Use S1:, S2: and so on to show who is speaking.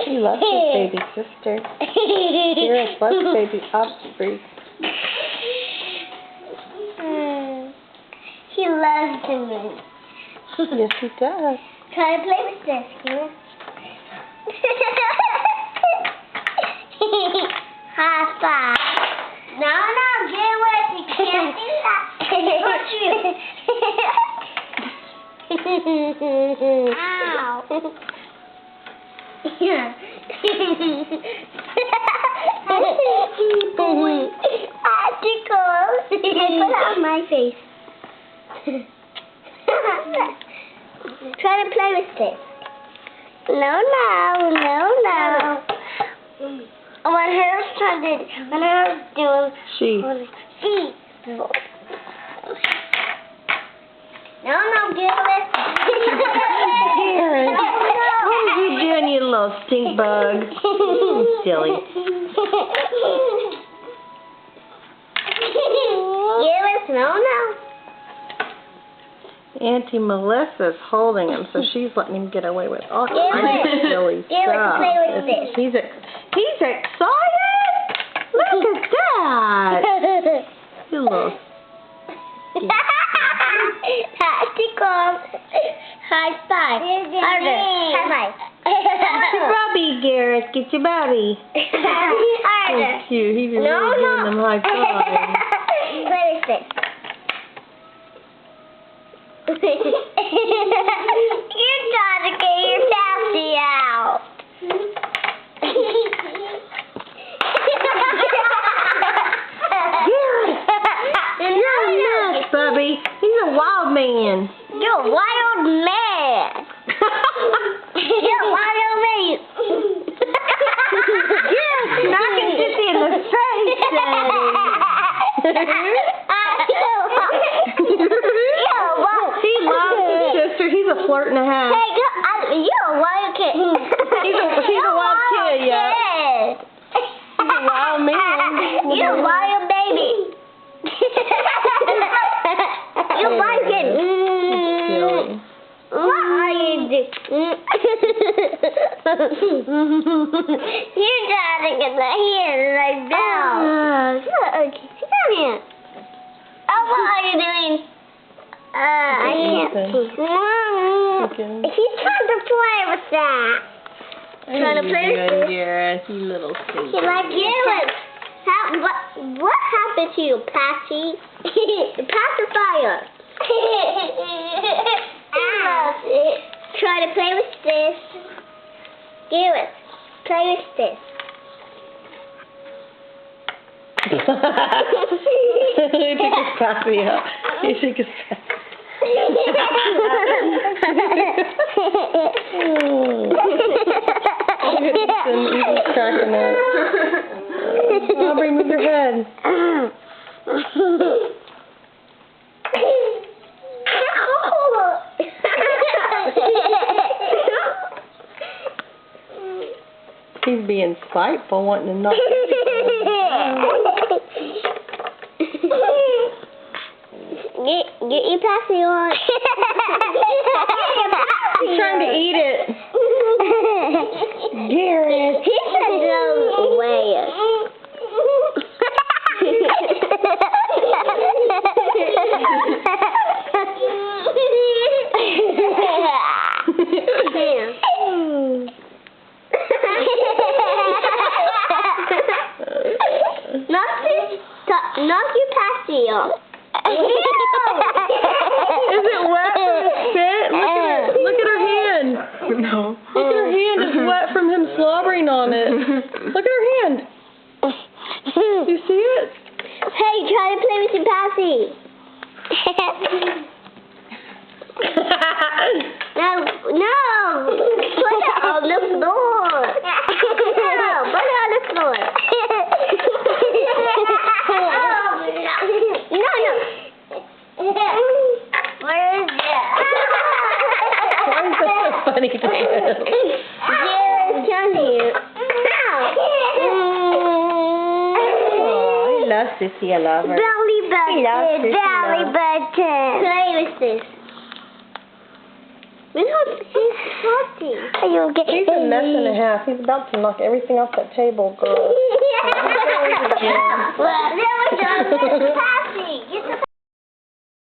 S1: He loves his baby sister. Gareth loves baby Osprey.
S2: He loves me.
S1: Yes, he does.
S2: Try to play with this, Gareth. High five. No, Gareth, you can't do that. Ow. Yeah. Put it on my face. Try to play with this. No. When hers doing
S1: She.
S2: No, Gareth.
S1: Gareth, what are you doing, you little stink bug? Silly.
S2: Gareth, no.
S1: Auntie Melissa's holding him, so she's letting him get away with all kinds of silly
S2: Gareth,
S1: stuff.
S2: play with this.
S1: He's excited. Look at that. You little.
S2: High five. Harder. High five.
S1: Get your Bobby, Gareth. Get your Bobby.
S2: Harder.
S1: So cute. He's really giving them high five.
S2: Play with this. You're trying to get your Pepsi out.
S1: You're nuts, Bubby. He's a wild man.
S2: You're a wild man. You're a wild man.
S1: Yes, knock him just in the face, Daddy. He loves his sister. He's a flirt and a half.
S2: Hey, you're a wild kid.
S1: He's a wild kid, yeah. He's a wild man.
S2: You're a wild baby. You're wild kid. What are you doing? You're trying to get the hand like that. Okay, sit down here. Oh, what are you doing? I can't see. He's trying to play with that. Trying to play with this.
S1: Gareth, you little stink.
S2: He like Gareth. What happened to you, Patty? The pacifier. Try to play with this. Gareth, play with this.
S1: He took his coffee out. He took his coffee. He's cracking up. Aubrey, move your head. He's being spiteful, wanting to knock
S2: Get your Pepsi on.
S1: He's trying to eat it. Gareth.
S2: He said no way. Knock your Pepsi off.
S1: Is it wet from his spit? Look at her hand. No. Look at her hand. It's wet from him slobbering on it. Look at her hand. You see it?
S2: Hey, try to play with your Pepsi. No. Put it on the floor. No, put it on the floor. No. Where is it?
S1: Why is that so funny to do?
S2: Yes, come here.
S1: Oh, I love Sissy. I love her.
S2: Belly belly button. Play with this. He's salty.
S1: He's a mess and a half. He's about to knock everything off that table, girl.
S2: Well,